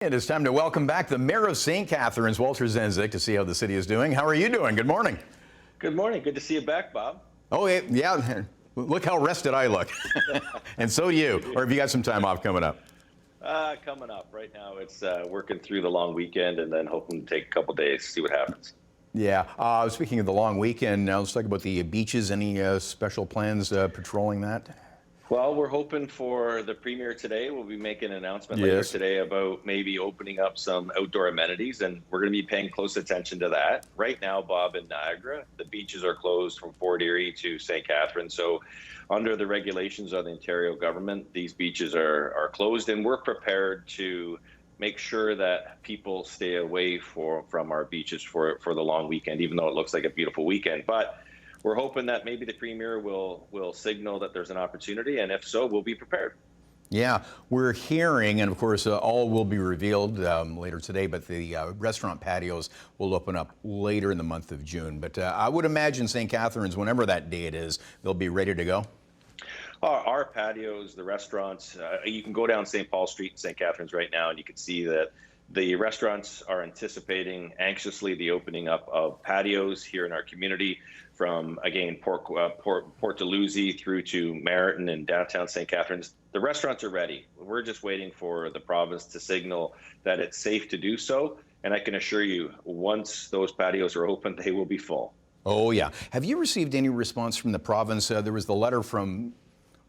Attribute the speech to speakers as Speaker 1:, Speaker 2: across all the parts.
Speaker 1: It is time to welcome back the Mayor of St. Catharines, Walter Sendzik, to see how the city is doing. How are you doing? Good morning.
Speaker 2: Good morning. Good to see you back, Bob.
Speaker 1: Oh, yeah. Look how rested I look. And so do you. Or have you got some time off coming up?
Speaker 2: Coming up right now, it's working through the long weekend and then hoping to take a couple days, see what happens.
Speaker 1: Yeah. Speaking of the long weekend, now let's talk about the beaches. Any special plans patrolling that?
Speaker 2: Well, we're hoping for the premier today. We'll be making an announcement later today about maybe opening up some outdoor amenities, and we're going to be paying close attention to that. Right now, Bob, in Niagara, the beaches are closed from Fort Erie to St. Catharines. So under the regulations of the Ontario government, these beaches are closed, and we're prepared to make sure that people stay away from our beaches for the long weekend, even though it looks like a beautiful weekend. But we're hoping that maybe the premier will signal that there's an opportunity, and if so, we'll be prepared.
Speaker 1: Yeah, we're hearing, and of course, all will be revealed later today, but the restaurant patios will open up later in the month of June. But I would imagine St. Catharines, whenever that date is, they'll be ready to go.
Speaker 2: Our patios, the restaurants, you can go down St. Paul Street in St. Catharines right now, and you can see that the restaurants are anticipating anxiously the opening up of patios here in our community, from, again, Port Dalhousie through to Meriton and downtown St. Catharines. The restaurants are ready. We're just waiting for the province to signal that it's safe to do so. And I can assure you, once those patios are open, they will be full.
Speaker 1: Oh, yeah. Have you received any response from the province? There was the letter from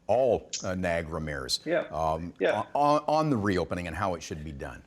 Speaker 1: all Niagara mayors on the reopening and how it should be done.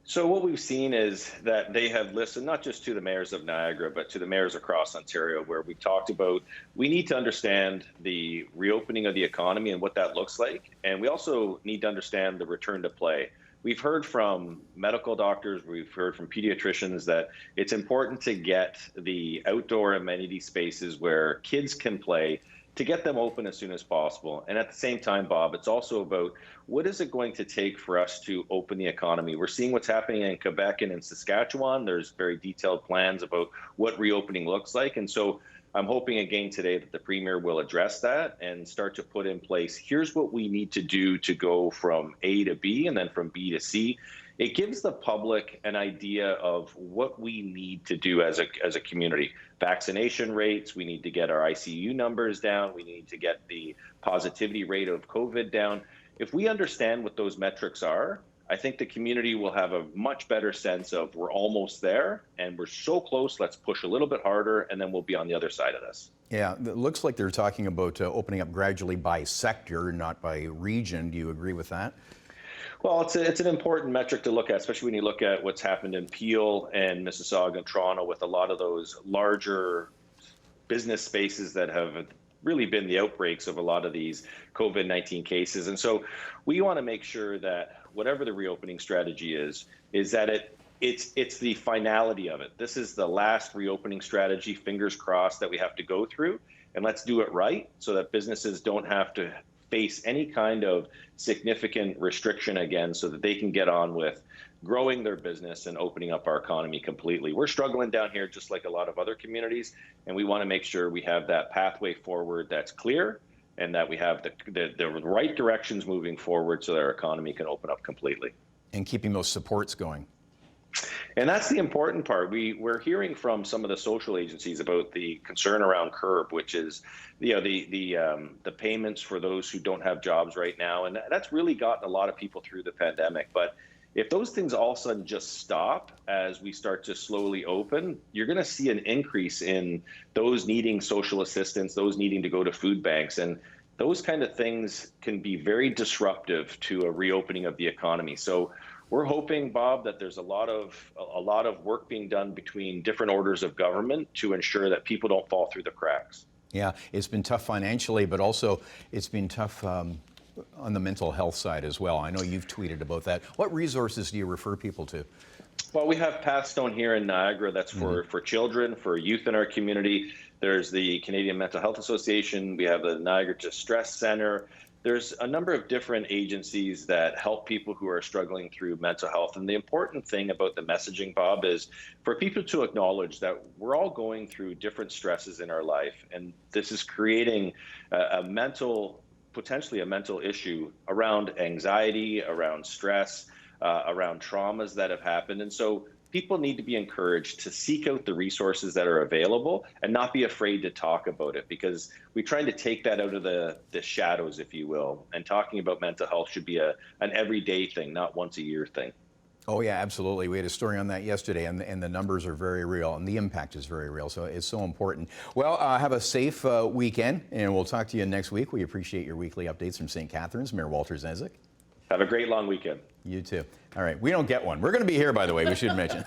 Speaker 2: So what we've seen is that they have listened not just to the mayors of Niagara, but to the mayors across Ontario, where we talked about we need to understand the reopening of the economy and what that looks like. And we also need to understand the return to play. We've heard from medical doctors, we've heard from pediatricians that it's important to get the outdoor amenity spaces where kids can play, to get them open as soon as possible. And at the same time, Bob, it's also about what is it going to take for us to open the economy? We're seeing what's happening in Quebec and in Saskatchewan. There's very detailed plans about what reopening looks like. And so I'm hoping again today that the premier will address that and start to put in place, here's what we need to do to go from A to B and then from B to C. It gives the public an idea of what we need to do as a community. Vaccination rates, we need to get our ICU numbers down, we need to get the positivity rate of COVID down. If we understand what those metrics are, I think the community will have a much better sense of we're almost there and we're so close, let's push a little bit harder, and then we'll be on the other side of this.
Speaker 1: Yeah, it looks like they're talking about opening up gradually by sector, not by region. Do you agree with that?
Speaker 2: Well, it's an important metric to look at, especially when you look at what's happened in Peel and Mississauga and Toronto with a lot of those larger business spaces that have really been the outbreaks of a lot of these COVID-19 cases. And so we want to make sure that whatever the reopening strategy is that it's the finality of it. This is the last reopening strategy, fingers crossed, that we have to go through. And let's do it right so that businesses don't have to face any kind of significant restriction again, so that they can get on with growing their business and opening up our economy completely. We're struggling down here just like a lot of other communities, and we want to make sure we have that pathway forward that's clear and that we have the right directions moving forward so that our economy can open up completely.
Speaker 1: And keeping those supports going.
Speaker 2: And that's the important part. We're hearing from some of the social agencies about the concern around CURB, which is the payments for those who don't have jobs right now. And that's really gotten a lot of people through the pandemic. But if those things all of a sudden just stop as we start to slowly open, you're going to see an increase in those needing social assistance, those needing to go to food banks. And those kind of things can be very disruptive to a reopening of the economy. So we're hoping, Bob, that there's a lot of work being done between different orders of government to ensure that people don't fall through the cracks.
Speaker 1: Yeah, it's been tough financially, but also it's been tough on the mental health side as well. I know you've tweeted about that. What resources do you refer people to?
Speaker 2: Well, we have Pathstone here in Niagara. That's for children, for youth in our community. There's the Canadian Mental Health Association. We have the Niagara Distress Center. There's a number of different agencies that help people who are struggling through mental health. And the important thing about the messaging, Bob, is for people to acknowledge that we're all going through different stresses in our life. And this is creating potentially a mental issue around anxiety, around stress, around traumas that have happened. And so people need to be encouraged to seek out the resources that are available and not be afraid to talk about it, because we're trying to take that out of the shadows, if you will. And talking about mental health should be an everyday thing, not once a year thing.
Speaker 1: Oh yeah, absolutely. We had a story on that yesterday, and the numbers are very real, and the impact is very real. So it's so important. Well, have a safe weekend, and we'll talk to you next week. We appreciate your weekly updates from St. Catharines. Mayor Walter Sendzik.
Speaker 2: Have a great long weekend.
Speaker 1: You too. All right, we don't get one. We're going to be here, by the way, we should mention.